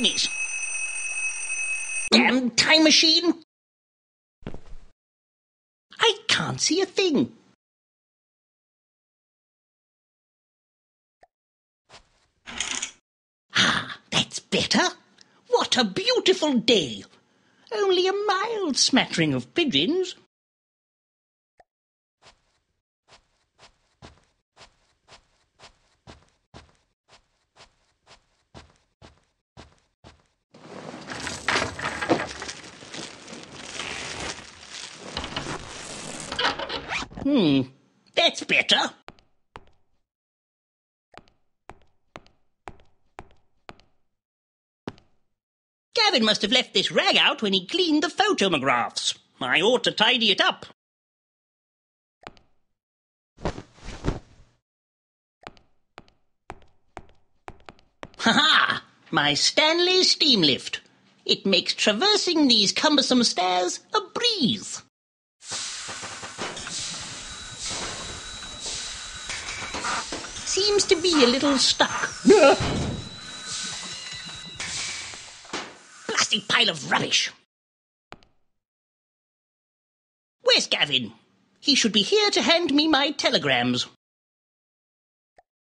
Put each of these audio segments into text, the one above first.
goodness! Damn time machine! I can't see a thing. Ah, that's better. What a beautiful day. Only a mild smattering of pigeons. That's better. Gavin must have left this rag out when he cleaned the photomographs. I ought to tidy it up. Ha-ha! My Stanley steam lift. It makes traversing these cumbersome stairs a breeze. Seems to be a little stuck. Blasted pile of rubbish. Where's Gavin? He should be here to hand me my telegrams.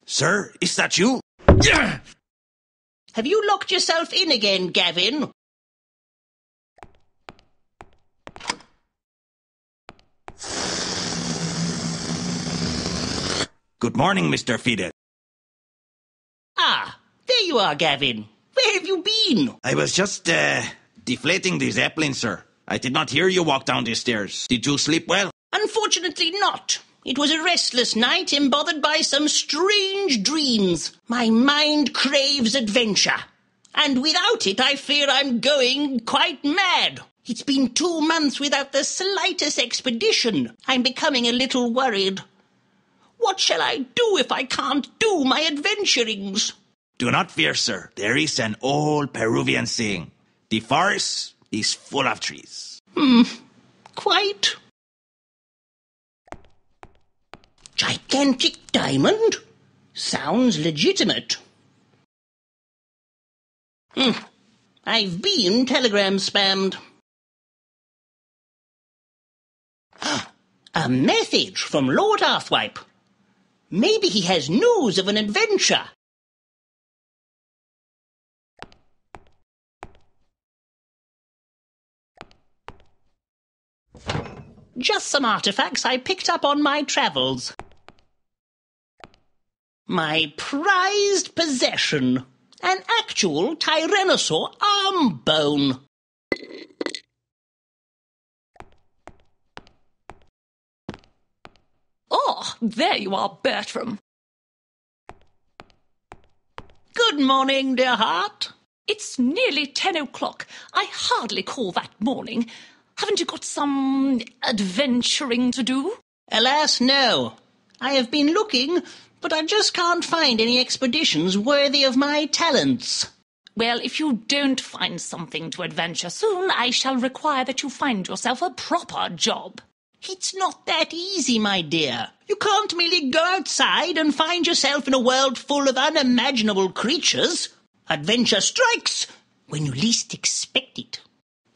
Sir, is that you? Have you locked yourself in again, Gavin? Good morning, Mr. Fiddle. Ah, there you are, Gavin. Where have you been? I was just, deflating the Zeppelin, sir. I did not hear you walk down the stairs. Did you sleep well? Unfortunately not. It was a restless night, embothered by some strange dreams. My mind craves adventure. And without it, I fear I'm going quite mad. It's been 2 months without the slightest expedition. I'm becoming a little worried. What shall I do if I can't do my adventurings? Do not fear, sir. There is an old Peruvian saying. The forest is full of trees. Quite. Gigantic diamond? Sounds legitimate. I've been telegram spammed. A message from Lord Arthwipe. Maybe he has news of an adventure. Just some artifacts I picked up on my travels. My prized possession. An actual tyrannosaur arm bone. Oh, there you are, Bertram. Good morning, dear heart. It's nearly 10 o'clock. I hardly call that morning. Haven't you got some adventuring to do? Alas, no. I have been looking, but I just can't find any expeditions worthy of my talents. Well, if you don't find something to adventure soon, I shall require that you find yourself a proper job. It's not that easy, my dear. You can't merely go outside and find yourself in a world full of unimaginable creatures. Adventure strikes when you least expect it.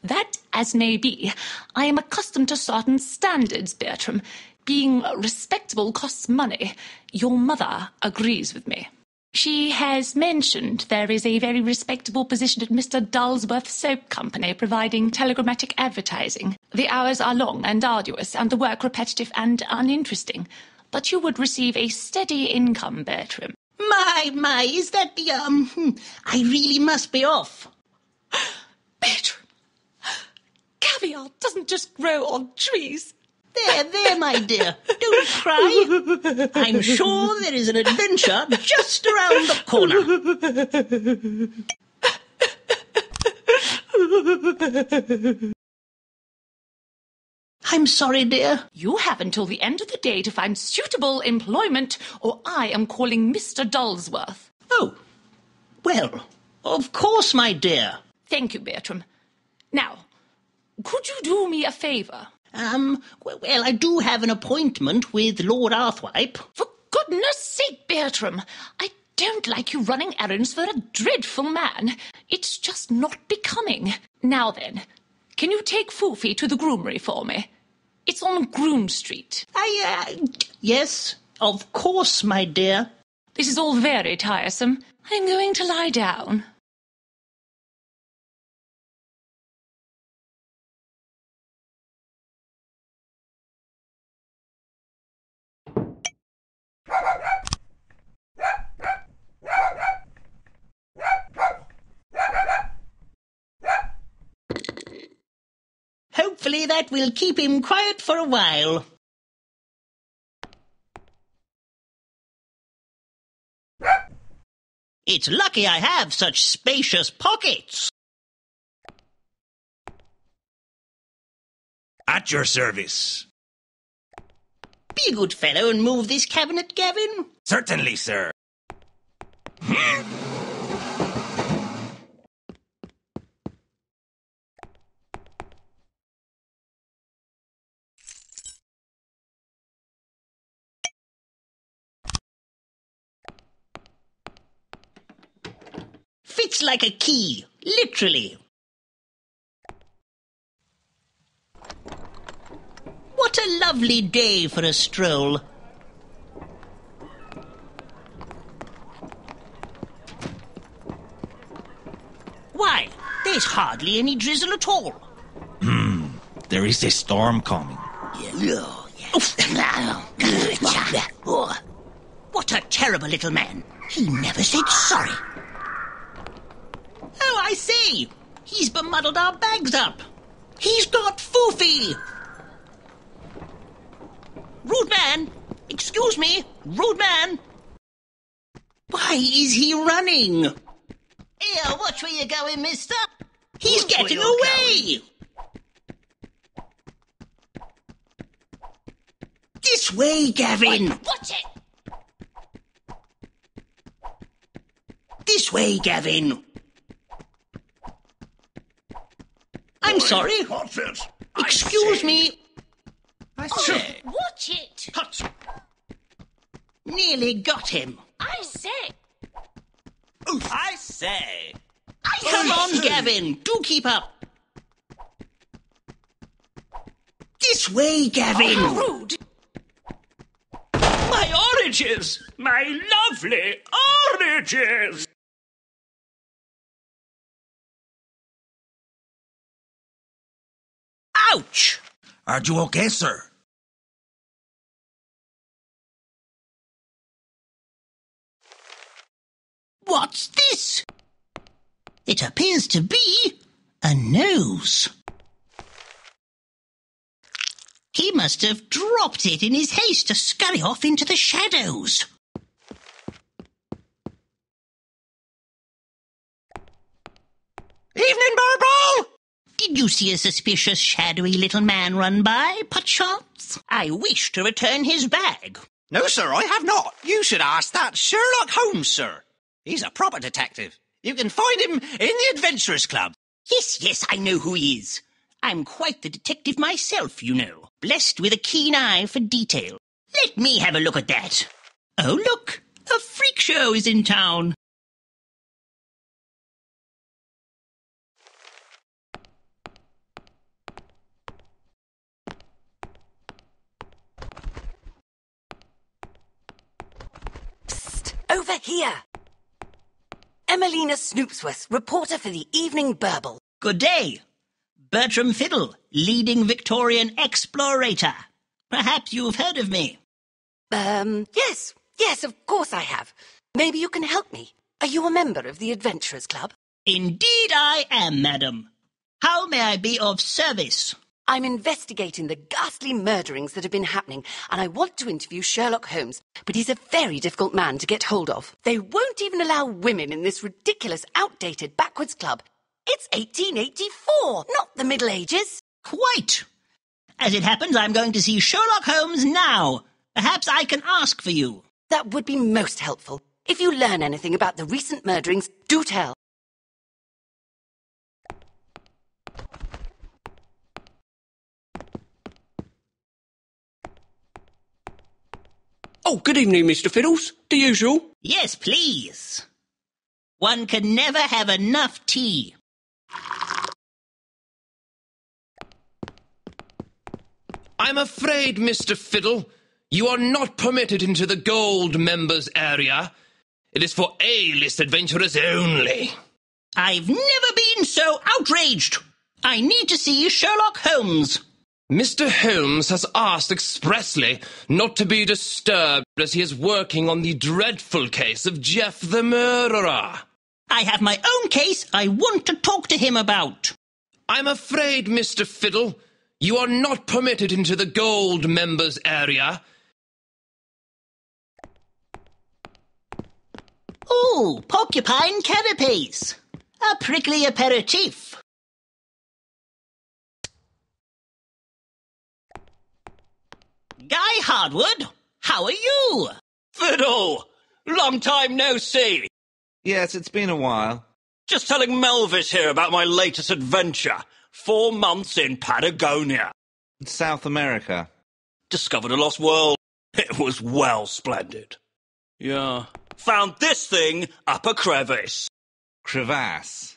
That as may be, I am accustomed to certain standards, Bertram. Being respectable costs money. Your mother agrees with me. She has mentioned there is a very respectable position at Mr. Dulsworth's soap company providing telegrammatic advertising. The hours are long and arduous, and the work repetitive and uninteresting. But you would receive a steady income, Bertram. My, is that the, I really must be off. Bertram, caviar doesn't just grow on trees. There, my dear. Don't cry. I'm sure there is an adventure just around the corner. I'm sorry, dear. You have until the end of the day to find suitable employment, or I am calling Mr. Dulsworth. Oh, well, of course, my dear. Thank you, Bertram. Now, could you do me a favour? Well, I do have an appointment with Lord Arthwipe. For goodness sake, Bertram, I don't like you running errands for a dreadful man. It's just not becoming. Now then, can you take Foofy to the groomery for me? It's on Groom Street. Yes, of course, my dear. This is all very tiresome. I'm going to lie down. Hopefully that will keep him quiet for a while. It's lucky I have such spacious pockets. At your service. Be a good fellow and move this cabinet, Gavin. Certainly, sir. Fits like a key, literally. What a lovely day for a stroll. Why, there's hardly any drizzle at all. There is a storm coming. What a terrible little man. He never said sorry. Oh, I see. He's bemuddled our bags up. He's got Foofy. Rude man. Excuse me, rude man. Why is he running? Here, watch where you're going, mister. He's Watch where getting you're away. This way, Gavin. Watch it. This way, Gavin. I'm sorry. Excuse me. Watch it. Nearly got him. I say. I say. Come on, Gavin. Do keep up. This way, Gavin. Rude. My oranges! My lovely oranges! Ouch! Are you okay, sir? What's this? It appears to be a nose. He must have dropped it in his haste to scurry off into the shadows. Evening, Burble! Did you see a suspicious, shadowy little man run by, perchance? I wish to return his bag. No, sir, I have not. You should ask that Sherlock Holmes, sir. He's a proper detective. You can find him in the Adventurers Club. Yes, I know who he is. I'm quite the detective myself, you know, blessed with a keen eye for detail. Let me have a look at that. Oh, look, a freak show is in town. Psst, over here. Emelina Snoopsworth, reporter for the Evening Burble. Good day. Bertram Fiddle, leading Victorian explorator. Perhaps you've heard of me. Yes, of course I have. Maybe you can help me. Are you a member of the Adventurers Club? Indeed I am, madam. How may I be of service? I'm investigating the ghastly murderings that have been happening, and I want to interview Sherlock Holmes, but he's a very difficult man to get hold of. They won't even allow women in this ridiculous, outdated, backwards club. It's 1884, not the Middle Ages. Quite. As it happens, I'm going to see Sherlock Holmes now. Perhaps I can ask for you. That would be most helpful. If you learn anything about the recent murderings, do tell. Oh, good evening, Mr. Fiddles. The usual. Yes, please. One can never have enough tea. I'm afraid, Mr. Fiddle, you are not permitted into the gold members area. It is for A-list adventurers only. I've never been so outraged. I need to see Sherlock Holmes. Mr. Holmes has asked expressly not to be disturbed as he is working on the dreadful case of Geoff the Murderer. I have my own case I want to talk to him about. I'm afraid, Mr. Fiddle, you are not permitted into the gold members area. Ooh, porcupine canapes. A prickly aperitif. Guy Hardwood, how are you? Fiddle! Long time no see. Yes, it's been a while. Just telling Melvis here about my latest adventure. 4 months in Patagonia. South America. Discovered a lost world. It was well splendid. Yeah. Found this thing up a crevice. Crevasse.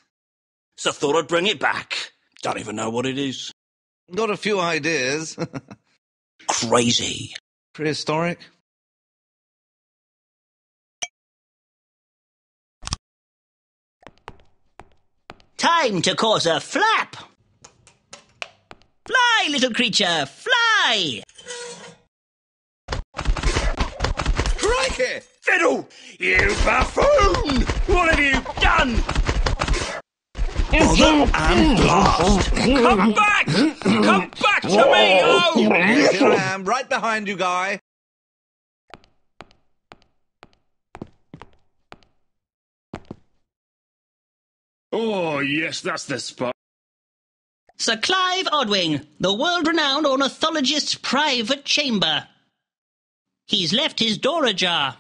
So thought I'd bring it back. Don't even know what it is. Got a few ideas. Crazy. Prehistoric? Time to cause a flap. Fly, little creature, fly! Crikey! Fiddle! You buffoon! What have you done? Bother and blast! Come back! Come back to me! Oh! Yes, here I am, right behind you, Guy. Oh, yes, that's the spot. Sir Clive Odwing, the world-renowned ornithologist's private chamber. He's left his door ajar.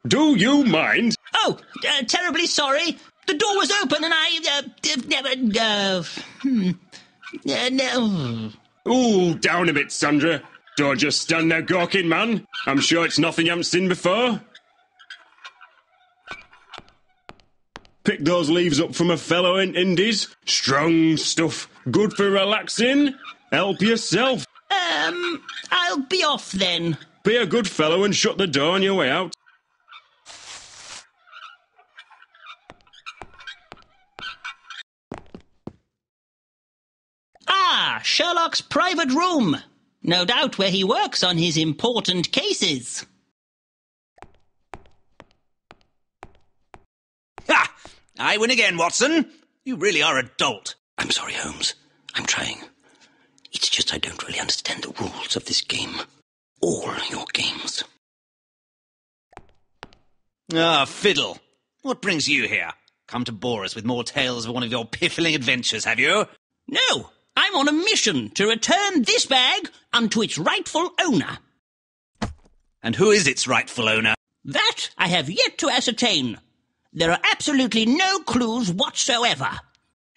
Do you mind? Oh, terribly sorry. The door was open and I, no. Ooh, down a bit, Sandra. Don't just stand there gawking, man. I'm sure it's nothing you haven't seen before. Pick those leaves up from a fellow in Indies. Strong stuff. Good for relaxing. Help yourself. I'll be off then. Be a good fellow and shut the door on your way out. Ah, Sherlock's private room. No doubt where he works on his important cases. Ha! I win again, Watson. You really are a dolt. I'm sorry, Holmes. I'm trying. It's just I don't really understand the rules of this game. All your games. Ah, Fiddle. What brings you here? Come to bore us with more tales of one of your piffling adventures, have you? No, I'm on a mission to return this bag unto its rightful owner. And who is its rightful owner? That I have yet to ascertain. There are absolutely no clues whatsoever.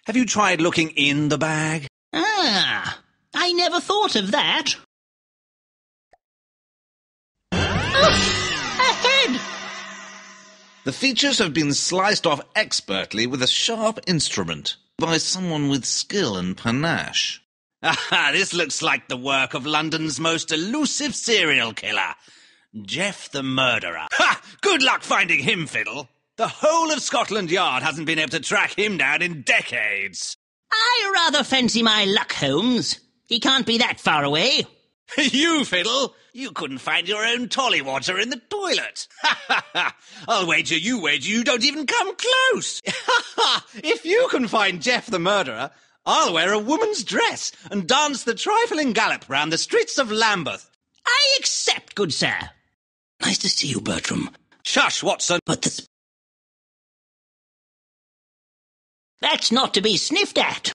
Have you tried looking in the bag? Ah, I never thought of that. Oh, a head! The features have been sliced off expertly with a sharp instrument by someone with skill and panache. Aha, this looks like the work of London's most elusive serial killer, Geoff the Murderer. Ha! Good luck finding him, Fiddle. The whole of Scotland Yard hasn't been able to track him down in decades. I rather fancy my luck, Holmes. He can't be that far away. You, Fiddle, you couldn't find your own tollywater in the toilet. I'll wager you don't even come close. If you can find Geoff the Murderer, I'll wear a woman's dress and dance the trifling gallop round the streets of Lambeth. I accept, good sir. Nice to see you, Bertram. Shush, Watson. But that's not to be sniffed at.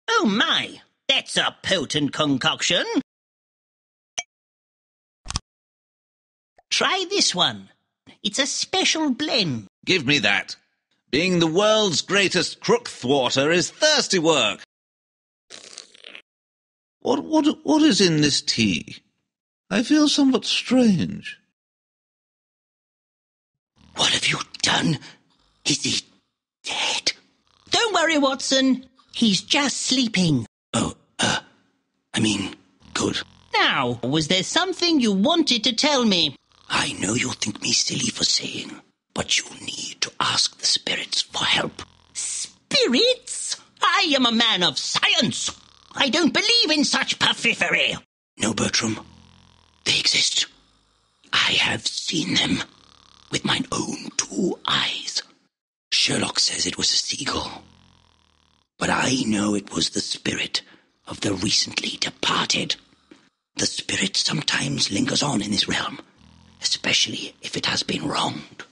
Oh my, that's a potent concoction. Try this one. It's a special blend. Give me that. Being the world's greatest crook thwarter is thirsty work. What is in this tea? I feel somewhat strange. What have you done? Is he dead? Don't worry, Watson. He's just sleeping. Oh, good. Now, was there something you wanted to tell me? I know you'll think me silly for saying, but you need to ask the spirits for help. Spirits? I am a man of science. I don't believe in such puffery. No, Bertram. They exist. I have seen them with mine own 2 eyes. Sherlock says it was a seagull, but I know it was the spirit of the recently departed. The spirit sometimes lingers on in this realm, especially if it has been wronged.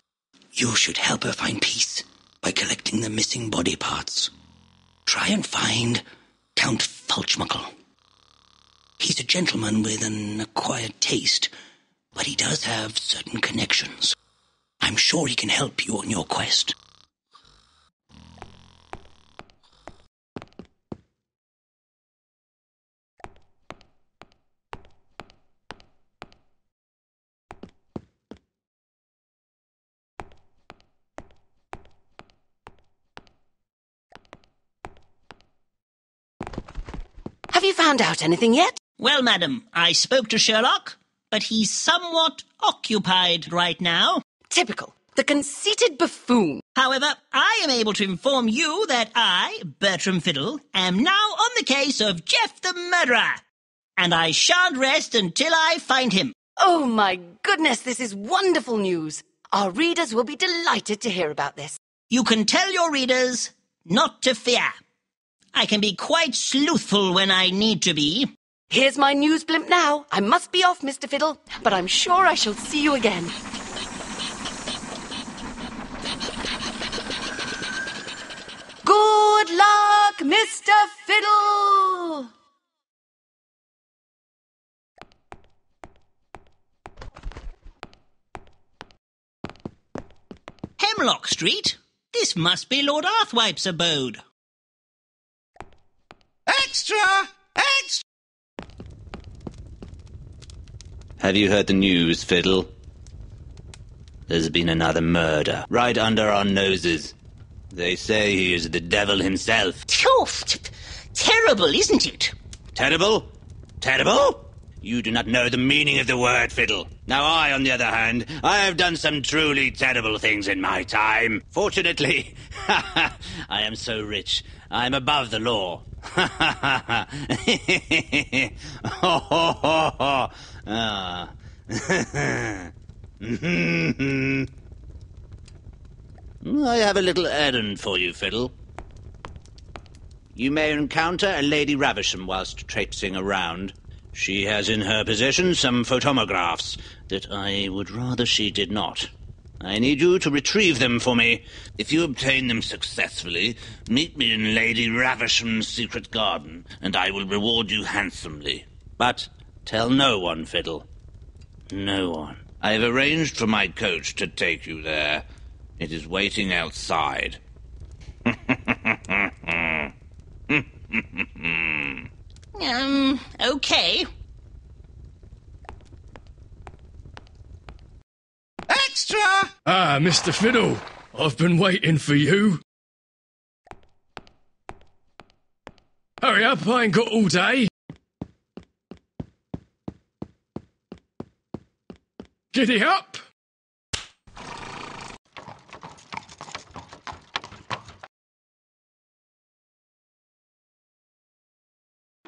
You should help her find peace by collecting the missing body parts. Try and find Count Fulchmuckle. He's a gentleman with an acquired taste, but he does have certain connections. I'm sure he can help you on your quest. Have you found out anything yet? Well, madam, I spoke to Sherlock, but he's somewhat occupied right now. Typical. The conceited buffoon. However, I am able to inform you that I, Bertram Fiddle, am now on the case of Geoff the Murderer, and I shan't rest until I find him. Oh, my goodness, this is wonderful news. Our readers will be delighted to hear about this. You can tell your readers not to fear. I can be quite sleuthful when I need to be. Here's my news blimp now. I must be off, Mr. Fiddle, but I'm sure I shall see you again. Good luck, Mr. Fiddle! Hemlock Street? This must be Lord Arthwipe's abode. Extra! Extra! Have you heard the news, Fiddle? There's been another murder, right under our noses. They say he is the devil himself. Terrible, isn't it? Terrible? Terrible? You do not know the meaning of the word, Fiddle. Now I, on the other hand, I have done some truly terrible things in my time. Fortunately, I am so rich, I am above the law. I have a little errand for you, Fiddle. You may encounter a Lady Ravisham whilst traipsing around. She has in her possession some photomographs that I would rather she did not. I need you to retrieve them for me. If you obtain them successfully, meet me in Lady Ravisham's secret garden, and I will reward you handsomely. But tell no one, Fiddle. No one. I have arranged for my coach to take you there. It is waiting outside. Okay. Extra! Ah, Mr. Fiddle, I've been waiting for you. Hurry up, I ain't got all day. Giddy up!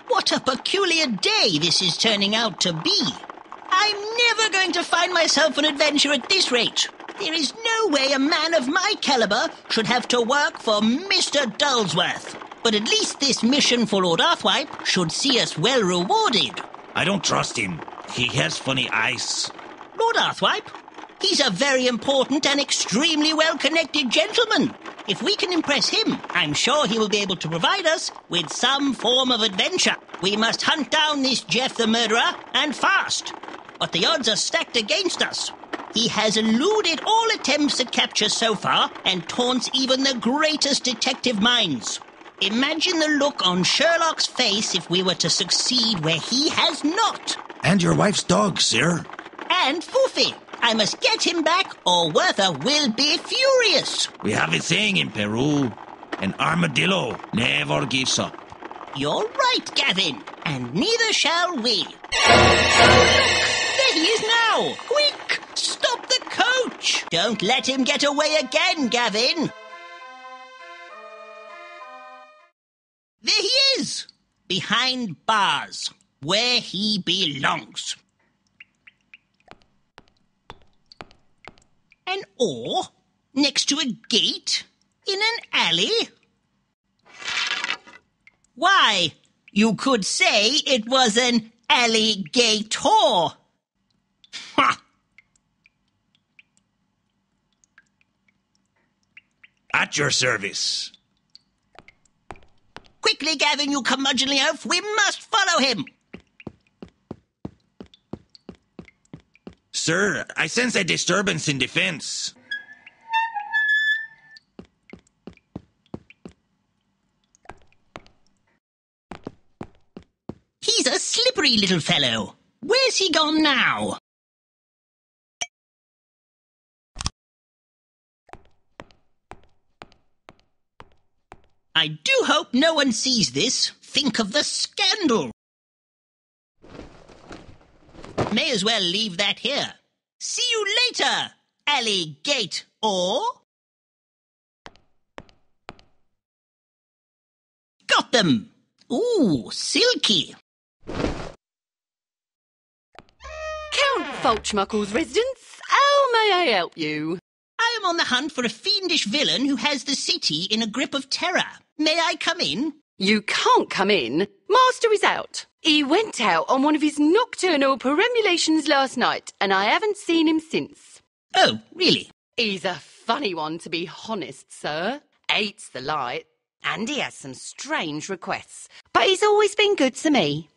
What a peculiar day this is turning out to be. I'm never going to find myself an adventure at this rate. There is no way a man of my caliber should have to work for Mr. Dulsworth. But at least this mission for Lord Arthwipe should see us well rewarded. I don't trust him. He has funny eyes. Lord Arthwipe? He's a very important and extremely well-connected gentleman. If we can impress him, I'm sure he will be able to provide us with some form of adventure. We must hunt down this Geoff the Murderer, and fast. But the odds are stacked against us. He has eluded all attempts at capture so far and taunts even the greatest detective minds. Imagine the look on Sherlock's face if we were to succeed where he has not. And your wife's dog, sir. And Foofy. I must get him back or Werther will be furious. We have a saying in Peru, an armadillo never gives up. You're right, Gavin, and neither shall we. Look, there he is now. Quick, stop the coach. Don't let him get away again, Gavin. There he is, behind bars, where he belongs. An oar next to a gate in an alley? Why, you could say it was an alligator. Ha! At your service. Quickly, Gavin, you curmudgeonly oaf, we must follow him. Sir, I sense a disturbance in defense. He's a slippery little fellow. Where's he gone now? I do hope no one sees this. Think of the scandal. May as well leave that here. See you later, alligator. Got them. Ooh, silky. Count Fulchmuckle's residence. How may I help you? I am on the hunt for a fiendish villain who has the city in a grip of terror. May I come in? You can't come in. Master is out. He went out on one of his nocturnal perambulations last night, and I haven't seen him since. Oh, really? He's a funny one, to be honest, sir. Hates the light, and he has some strange requests. But he's always been good to me.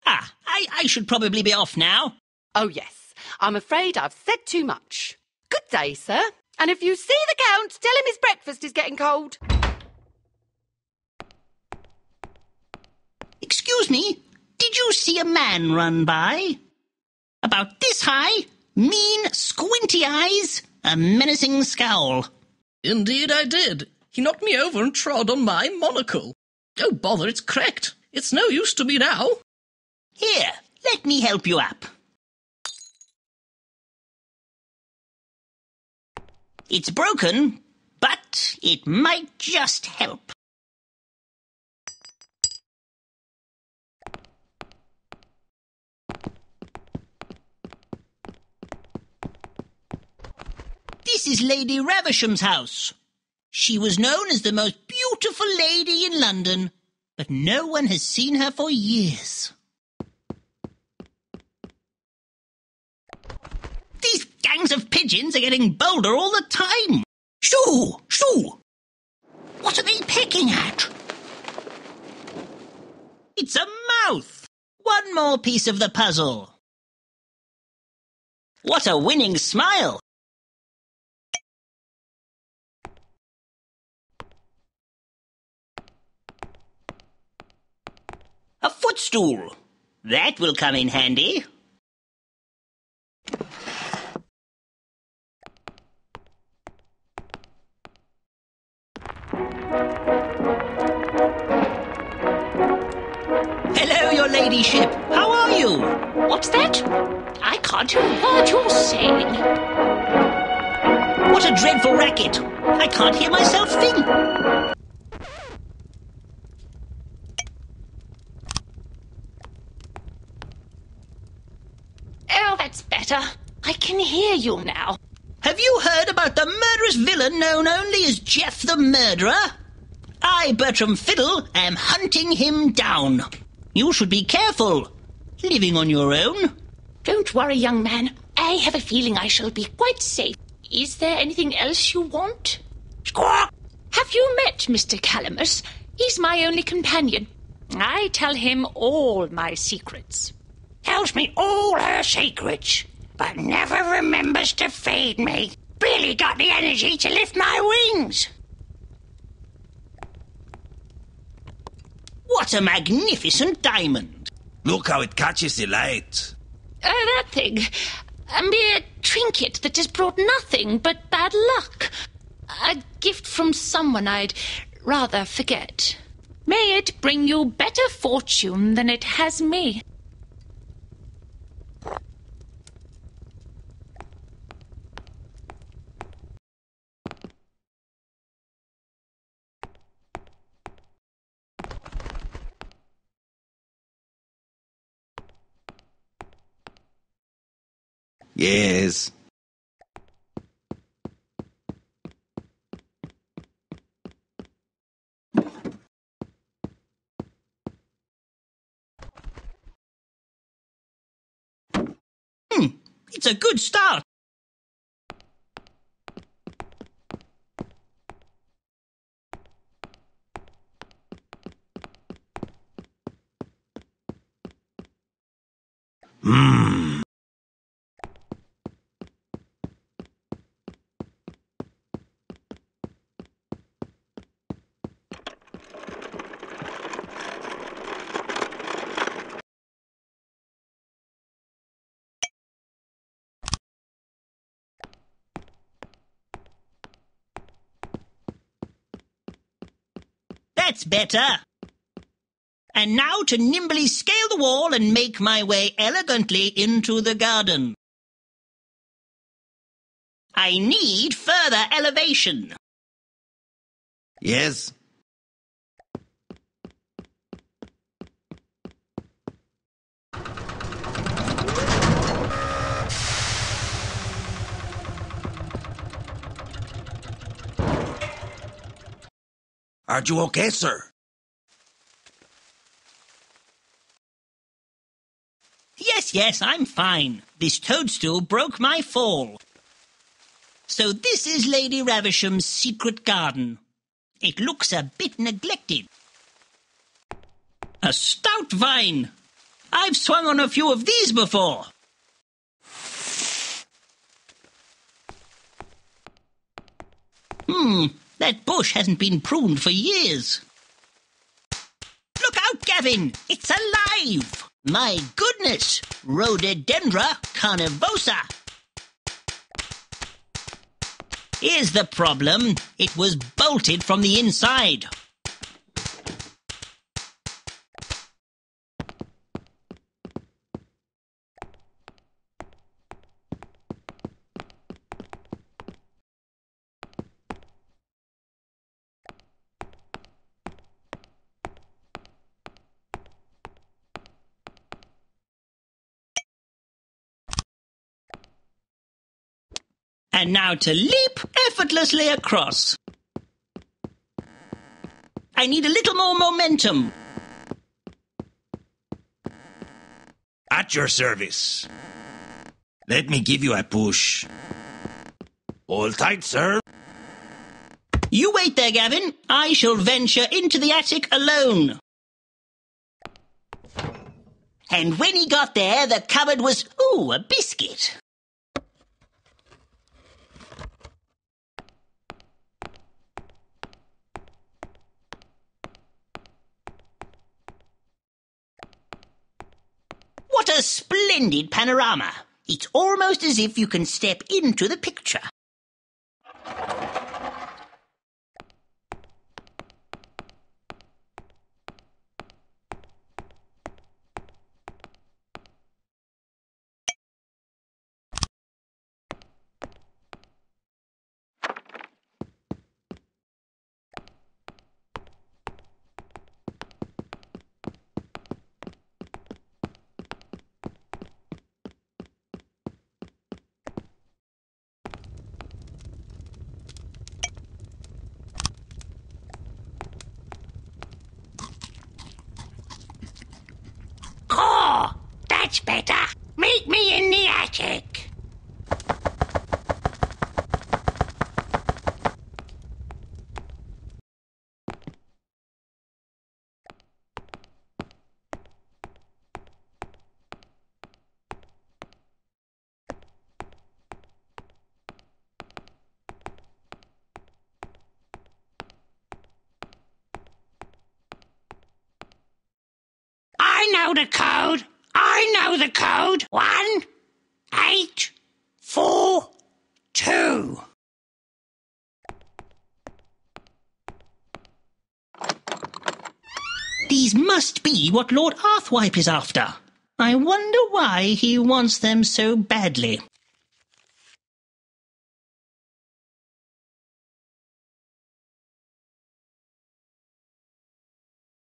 Ah, I should probably be off now. Oh, yes. I'm afraid I've said too much. Good day, sir. And if you see the Count, tell him his breakfast is getting cold. Excuse me, did you see a man run by? About this high, mean, squinty eyes, a menacing scowl. Indeed I did. He knocked me over and trod on my monocle. Oh, bother, it's cracked. It's no use to me now. Here, let me help you up. It's broken, but it might just help. This is Lady Ravisham's house. She was known as the most beautiful lady in London, but no one has seen her for years. These gangs of pigeons are getting bolder all the time. Shoo! Shoo! What are they pecking at? It's a mouth! One more piece of the puzzle. What a winning smile! A footstool. That will come in handy. Hello, your ladyship. How are you? What's that? I can't hear a word you're saying. What a dreadful racket. I can't hear myself think. Oh, that's better. I can hear you now. Have you heard about the murderous villain known only as Geoff the Murderer? I, Bertram Fiddle, am hunting him down. You should be careful, living on your own. Don't worry, young man. I have a feeling I shall be quite safe. Is there anything else you want? Squawk! Have you met Mr. Calamus? He's my only companion. I tell him all my secrets. Tells me all her secrets. but never remembers to feed me. Barely got the energy to lift my wings. What a magnificent diamond. Look how it catches the light. That thing. A mere trinket that has brought nothing but bad luck. A gift from someone I'd rather forget. May it bring you better fortune than it has me. Yes. It's a good start. That's better. And now to nimbly scale the wall and make my way elegantly into the garden. I need further elevation. Yes. Are you okay, sir? Yes, I'm fine. This toadstool broke my fall. So this is Lady Ravisham's secret garden. It looks a bit neglected. A stout vine. I've swung on a few of these before. That bush hasn't been pruned for years. Look out, Gavin! It's alive! My goodness! Rhododendra carnivosa! Here's the problem. It was bolted from the inside. And now to leap effortlessly across. I need a little more momentum. At your service. Let me give you a push. Hold tight, sir. You wait there, Gavin. I shall venture into the attic alone. And when he got there, the cupboard was, a biscuit. What a splendid panorama! It's almost as if you can step into the picture. That's better. Meet me in the attic. know the code. I know the code. 1842. These must be what Lord Arthwipe is after. I wonder why he wants them so badly.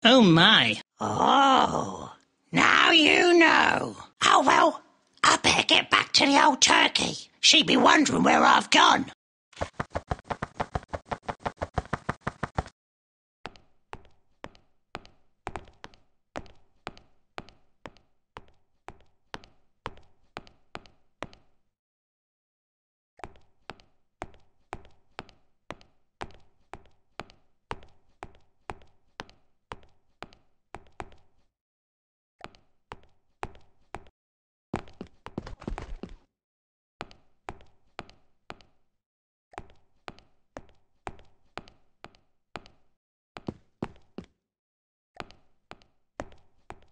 Oh my. Oh, now you know. Oh, well, I better get back to the old turkey. She'd be wondering where I've gone.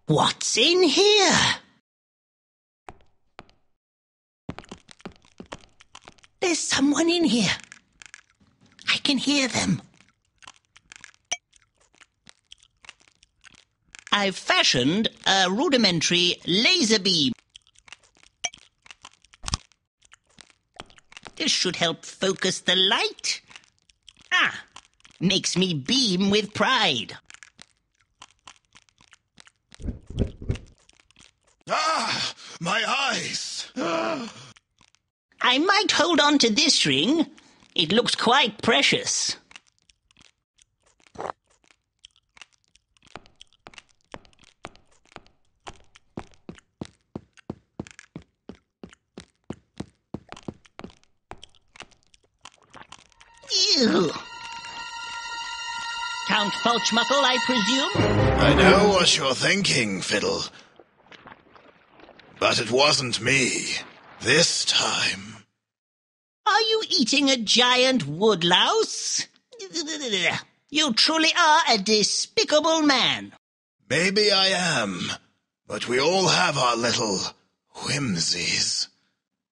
What's in here? There's someone in here. I can hear them. I've fashioned a rudimentary laser beam. This should help focus the light. Makes me beam with pride. My eyes! I might hold on to this ring. It looks quite precious. Ew. Count Fulchmuckle, I presume? I know what you're thinking, Fiddle. But it wasn't me. This time. Are you eating a giant woodlouse? You truly are a despicable man. Maybe I am, but we all have our little whimsies.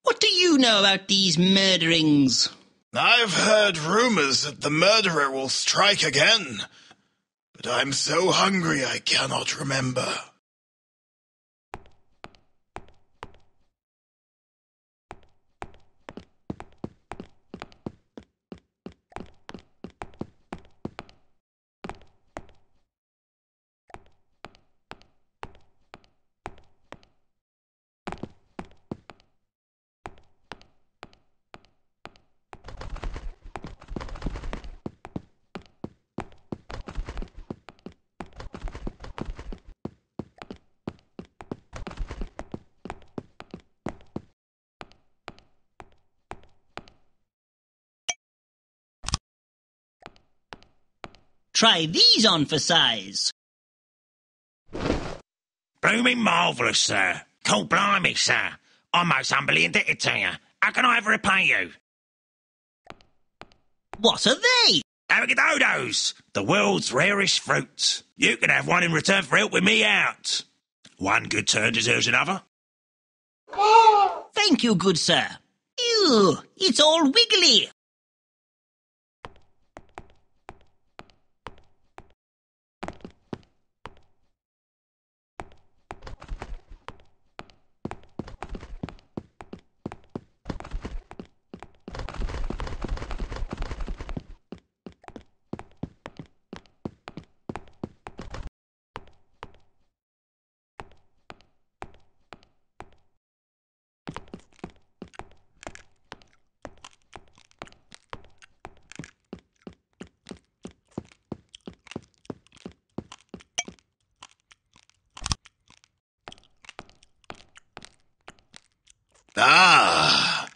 What do you know about these murderings? I've heard rumors that the murderer will strike again, but I'm so hungry I cannot remember. Try these on for size. Blooming marvellous, sir. Cool blimey, sir. I'm most humbly indebted to you. How can I ever repay you? What are they? Avocados, the world's rarest fruit. You can have one in return for helping me out. One good turn deserves another. Thank you, good sir. Ew, it's all wiggly. Ah,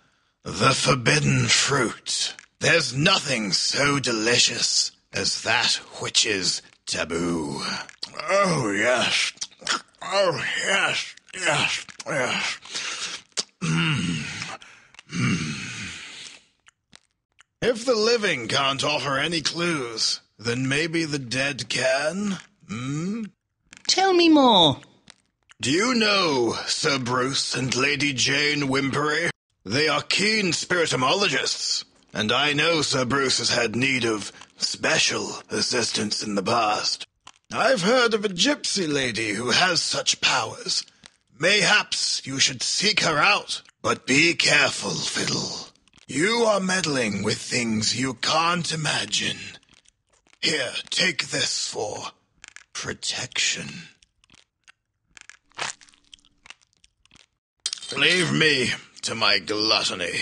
the forbidden fruit. There's nothing so delicious as that which is taboo. Oh, yes. Oh, yes, yes, yes. If the living can't offer any clues, then maybe the dead can? Tell me more. Do you know Sir Bruce and Lady Jane Wimpery? They are keen spiritomologists, and I know Sir Bruce has had need of special assistance in the past. I've heard of a gypsy lady who has such powers. Mayhaps you should seek her out. But be careful, Fiddle. You are meddling with things you can't imagine. Here, take this for protection. Leave me to my gluttony.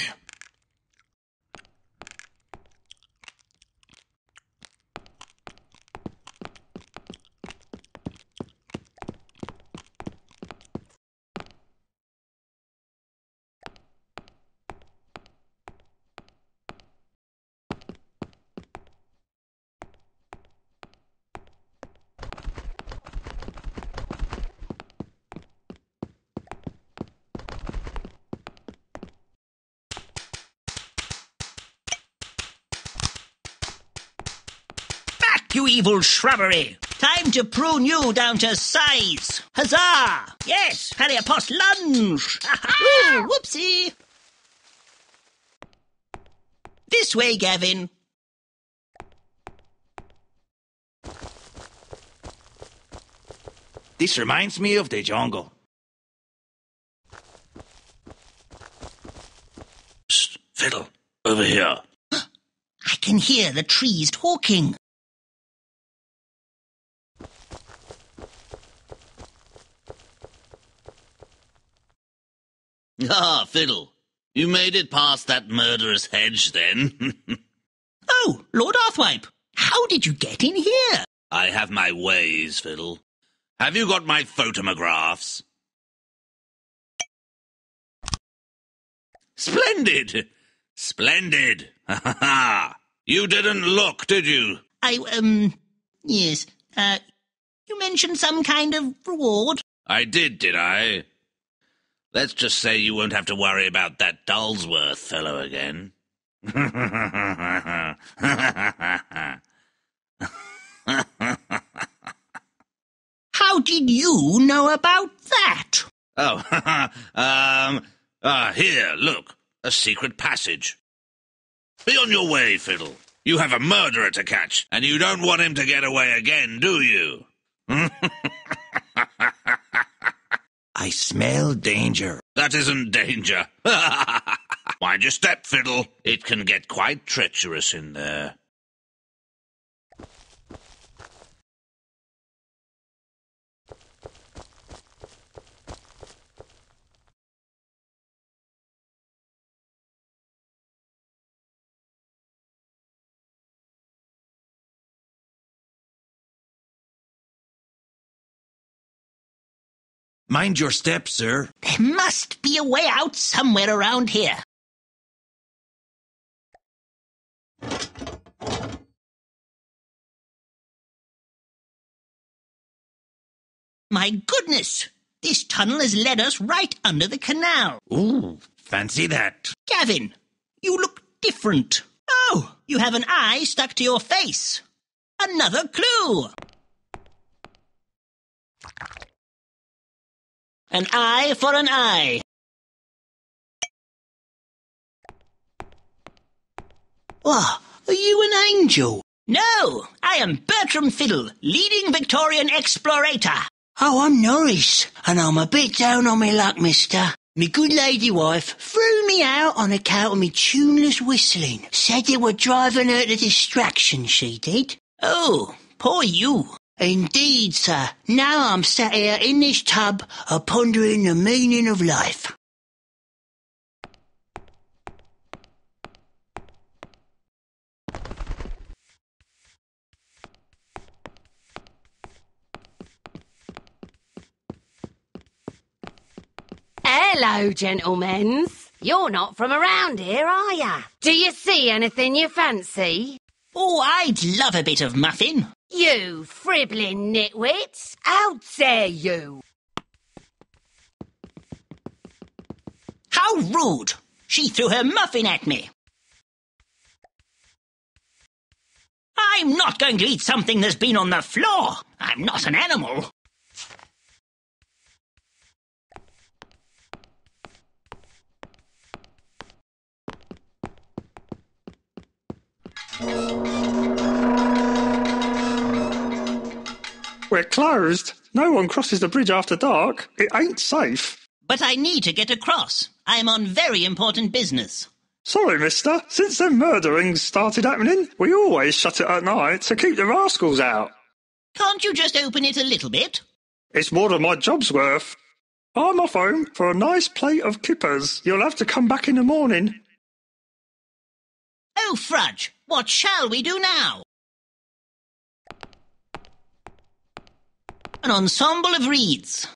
You evil shrubbery! Time to prune you down to size! Huzzah! Yes, parry a post lunge! Ooh, whoopsie! This way, Gavin. This reminds me of the jungle. Psst, Fiddle, over here. I can hear the trees talking. Ah, Fiddle, you made it past that murderous hedge, then. Oh, Lord Arthwipe, how did you get in here? I have my ways, Fiddle. Have you got my photomographs? Splendid! Splendid! Ha ha ha! You didn't look, did you? Yes. You mentioned some kind of reward? I did I? Let's just say you won't have to worry about that Dullsworth fellow again. How did you know about that? Here, look, a secret passage. Be on your way, Fiddle. You have a murderer to catch, and you don't want him to get away again, do you? I smell danger. That isn't danger. Mind your step, Fiddle. It can get quite treacherous in there. Mind your step, sir. There must be a way out somewhere around here. My goodness! This tunnel has led us right under the canal. Ooh, fancy that. Gavin, you look different. Oh, you have an eye stuck to your face. Another clue. An eye for an eye. Oh, are you an angel? No, I am Bertram Fiddle, leading Victorian explorator. Oh, I'm Norris, and I'm a bit down on me luck, mister. Me good lady wife threw me out on account of me tuneless whistling. Said it were driving her to distraction, she did. Oh, poor you. Indeed, sir. Now I'm sat here in this tub, a-pondering the meaning of life. Hello, gentlemen. You're not from around here, are ya? Do you see anything you fancy? Oh, I'd love a bit of muffin. You fribbling nitwits! How dare you! How rude! She threw her muffin at me. I'm not going to eat something that's been on the floor. I'm not an animal. We're closed. No one crosses the bridge after dark. It ain't safe. But I need to get across. I'm on very important business. Sorry, mister. Since them murderings started happening, we always shut it at night to keep the rascals out. Can't you just open it a little bit? It's more than my job's worth. I'm off home for a nice plate of kippers. You'll have to come back in the morning. Oh, Fudge, what shall we do now? An ensemble of reeds.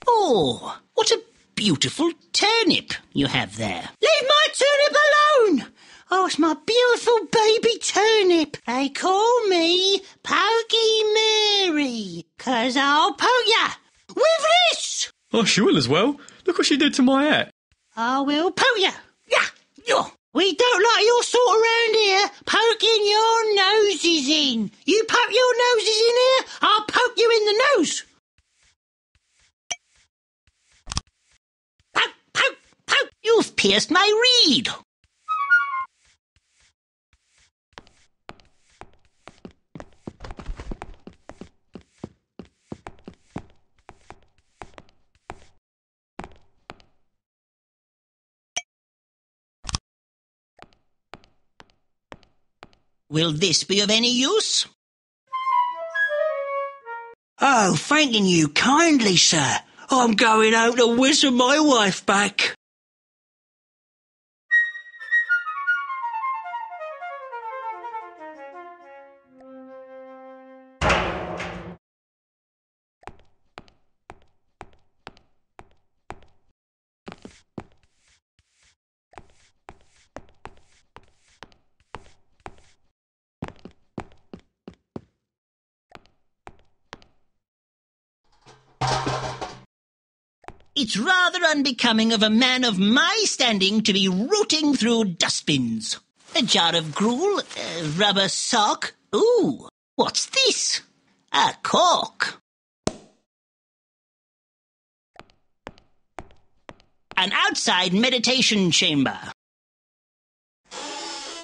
Oh, what a beautiful turnip you have there. Leave my turnip alone! Oh, it's my beautiful baby turnip. They call me Pokey Mary, 'cause I'll poke ya with this! Oh, she will as well. Look what she did to my hat. I will poke ya. Yeah. We don't like your sort around here, poking your noses in. You poke your noses in here, I'll poke you in the nose. Poke, poke, poke! You've pierced my reed. Will this be of any use? Oh, thanking you kindly, sir. I'm going home to whistle my wife back. It's rather unbecoming of a man of my standing to be rooting through dustbins. A jar of gruel, a rubber sock. Ooh, what's this? A cork. An outside meditation chamber.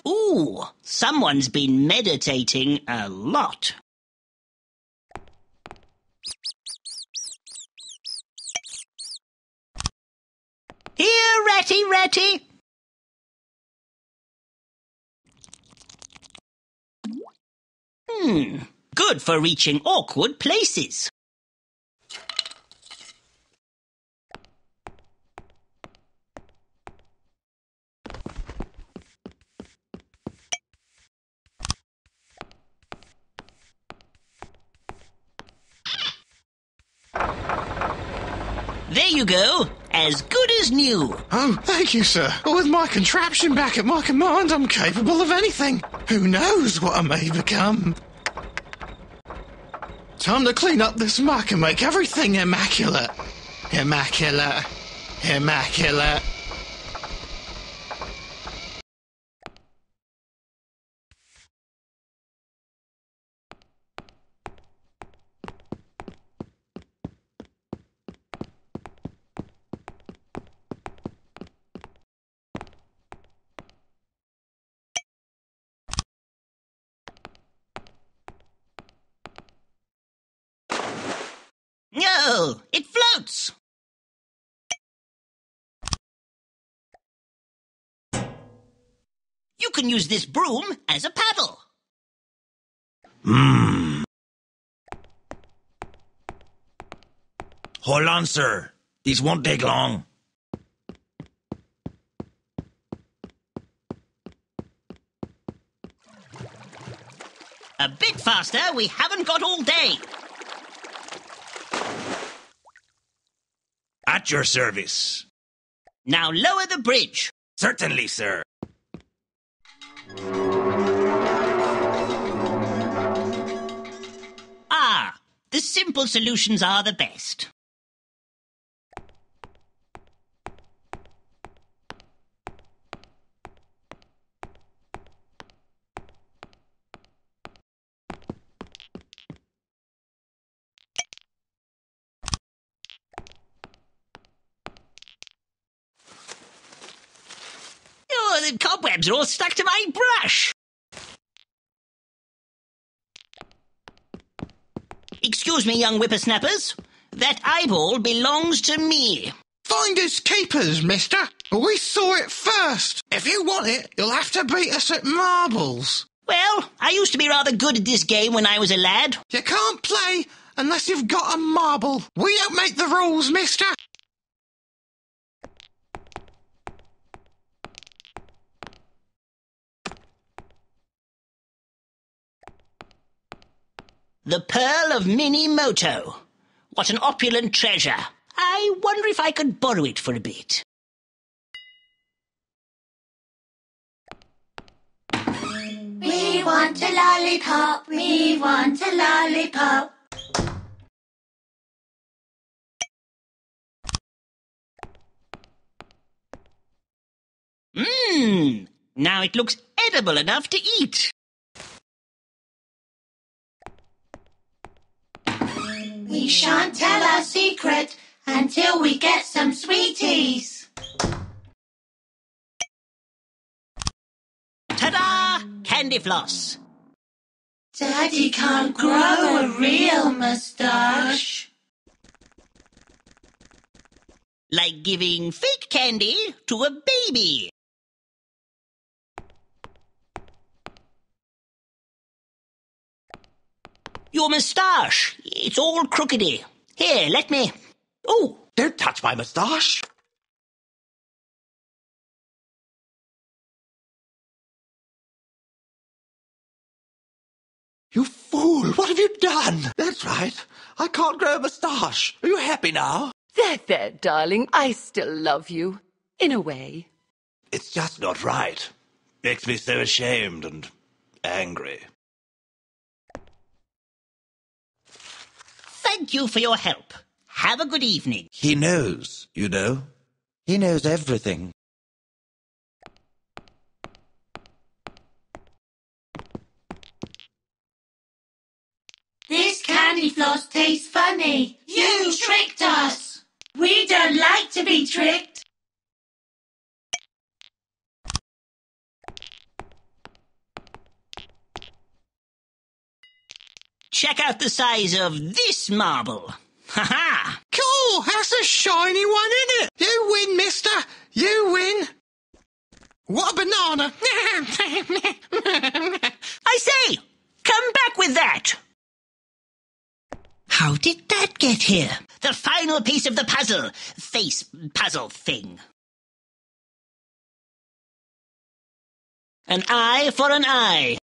Ooh, someone's been meditating a lot. Here, Ratty, Ratty. Good for reaching awkward places. There you go. As good as new. Oh, thank you, sir. With my contraption back at my command, I'm capable of anything. Who knows what I may become? Time to clean up this muck and make everything immaculate. Immaculate. Immaculate. No, it floats. You can use this broom as a paddle. Hold on, sir. This won't take long. A bit faster, we haven't got all day. At your service. Now lower the bridge. Certainly, sir. Ah, the simple solutions are the best. the cobwebs are all stuck to my brush. Excuse me, young whippersnappers. That eyeball belongs to me. Finders keepers, mister. We saw it first. If you want it, you'll have to beat us at marbles. Well, I used to be rather good at this game when I was a lad. You can't play unless you've got a marble. We don't make the rules, mister. The Pearl of Minimoto. What an opulent treasure. I wonder if I could borrow it for a bit. We want a lollipop, we want a lollipop. Now it looks edible enough to eat. We shan't tell our secret until we get some sweeties. Ta-da! Candy floss. Daddy can't grow a real moustache. Like giving fake candy to a baby. Your moustache. It's all crookedy. Here, let me... Oh! Don't touch my moustache. You fool! What have you done? That's right. I can't grow a moustache. Are you happy now? There, darling. I still love you. In a way. It's just not right. Makes me so ashamed and angry. Thank you for your help. Have a good evening. He knows, you know. He knows everything. This candy floss tastes funny. You tricked us. We don't like to be tricked. Check out the size of this marble. Ha-ha! Cool, that's a shiny one, isn't it? You win, mister. You win. What a banana. I say, come back with that. How did that get here? The final piece of the puzzle. Face puzzle thing. An eye for an eye.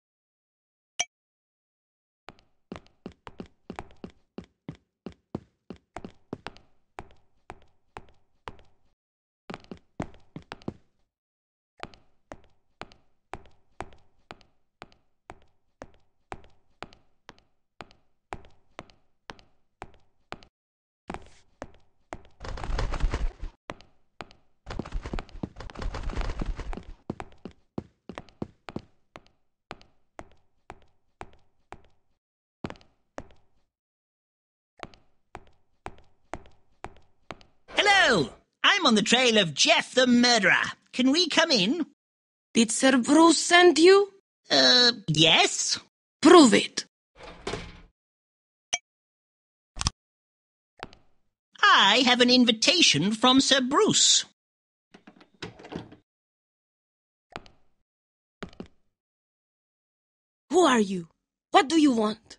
Hello, I'm on the trail of Geoff the Murderer. Can we come in? Did Sir Bruce send you? Yes. Prove it. I have an invitation from Sir Bruce. Who are you? What do you want?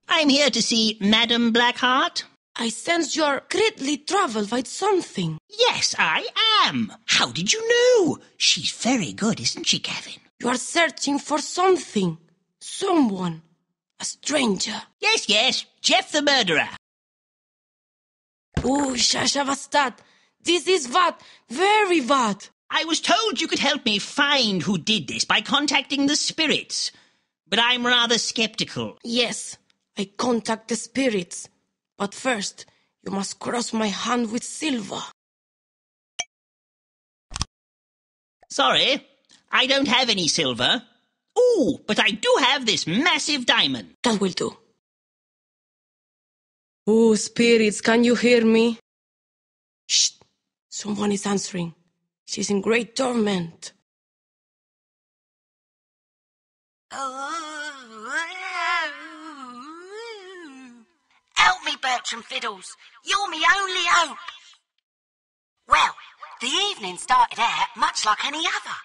I'm here to see Madam Blackheart. I sense you're greatly troubled by something. Yes, I am. How did you know? She's very good, isn't she, Kevin? You are searching for something. Someone. A stranger. Yes, Geoff the Murderer. Oh, Shashavastat. This is very bad. I was told you could help me find who did this by contacting the spirits. But I'm rather skeptical. Yes, I contact the spirits. But first, you must cross my hand with silver. Sorry, I don't have any silver. Ooh, but I do have this massive diamond. That will do. Oh, spirits, can you hear me? Shh, someone is answering. She's in great torment. Help me, Bertram Fiddles. You're me only hope. Well, the evening started out much like any other.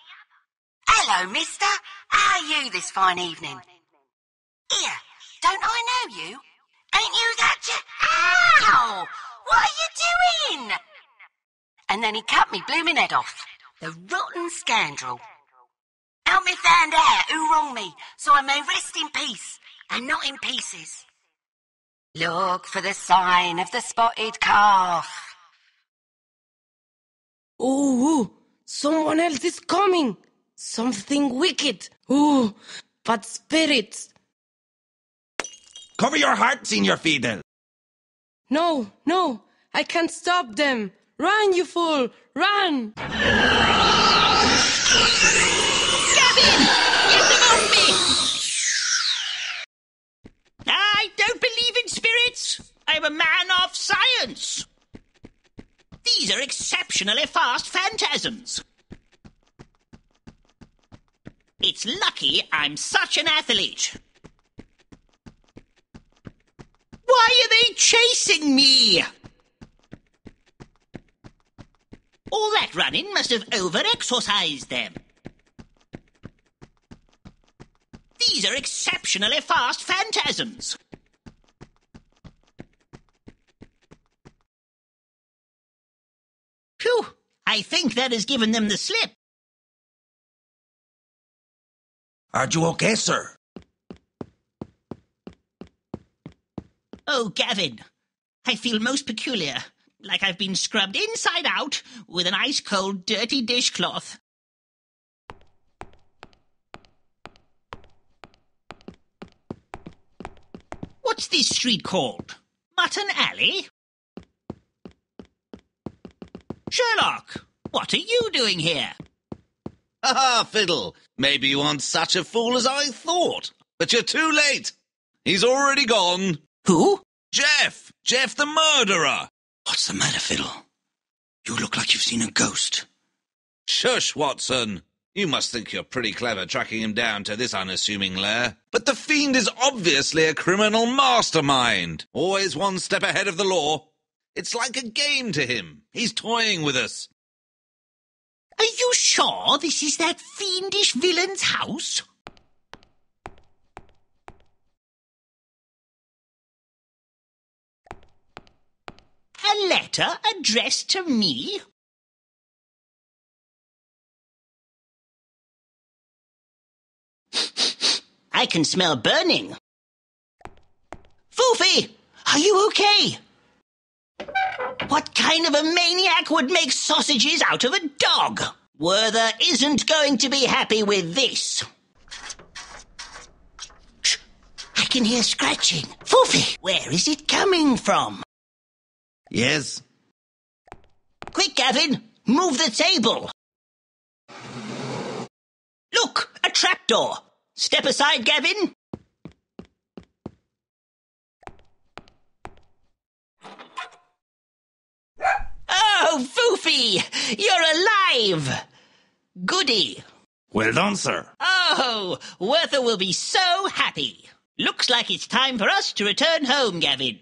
Hello, mister. How are you this fine evening? Here, don't I know you? Ain't you that Ow! What are you doing? And then he cut me blooming head off. The rotten scoundrel. Help me find out who wronged me, so I may rest in peace, and not in pieces. Look for the sign of the spotted calf. Ooh, someone else is coming. Something wicked. Ooh, bad spirits. Cover your heart, Senior Fiddle. No, I can't stop them. Run, you fool, run! Gavin! Get them off me! I don't believe in spirits. I'm a man of science. These are exceptionally fast phantasms. It's lucky I'm such an athlete. Why are they chasing me? All that running must have over-exorcised them. These are exceptionally fast phantasms. Phew, I think that has given them the slip. Are you okay, sir? Oh, Gavin, I feel most peculiar, like I've been scrubbed inside out with an ice-cold, dirty dishcloth. What's this street called? Mutton Alley? Sherlock, what are you doing here? Ah, Fiddle, maybe you aren't such a fool as I thought. But you're too late. He's already gone. Who? Geoff the Murderer. What's the matter, Fiddle? You look like you've seen a ghost. Shush, Watson. You must think you're pretty clever tracking him down to this unassuming lair. But the fiend is obviously a criminal mastermind, always one step ahead of the law. It's like a game to him. He's toying with us. Are you sure this is that fiendish villain's house? A letter addressed to me? I can smell burning. Foofy, are you okay? What kind of a maniac would make sausages out of a dog? Werther isn't going to be happy with this. Shh, I can hear scratching. Foofy, where is it coming from? Yes. Quick, Gavin, move the table. Look, a trapdoor. Step aside, Gavin. Oh, Foofy, you're alive. Goody. Well done, sir. Oh, Werther will be so happy. Looks like it's time for us to return home, Gavin.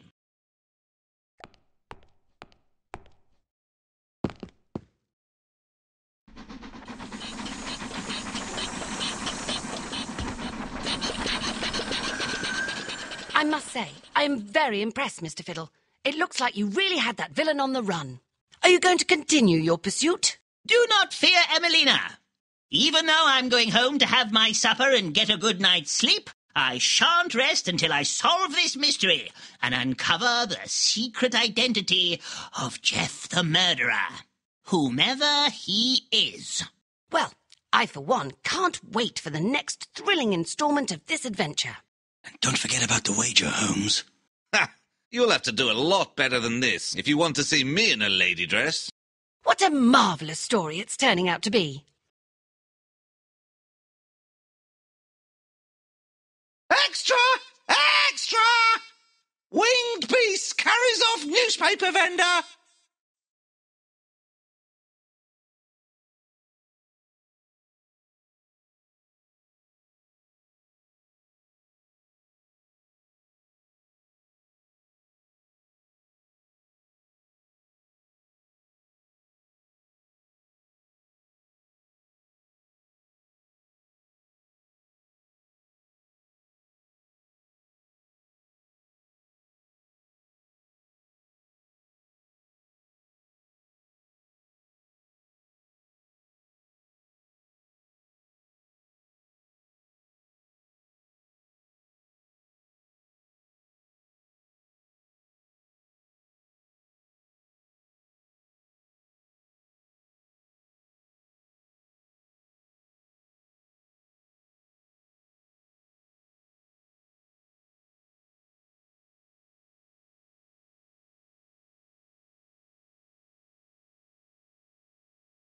I must say, I am very impressed, Mr. Fiddle. It looks like you really had that villain on the run. Are you going to continue your pursuit? Do not fear, Emelina. Even though I'm going home to have my supper and get a good night's sleep, I shan't rest until I solve this mystery and uncover the secret identity of Geoff the Murderer, whomever he is. Well, I, for one, can't wait for the next thrilling instalment of this adventure. And don't forget about the wager, Holmes. Ha! You'll have to do a lot better than this if you want to see me in a lady dress. What a marvellous story it's turning out to be. Extra! Extra! Winged beast carries off newspaper vendor!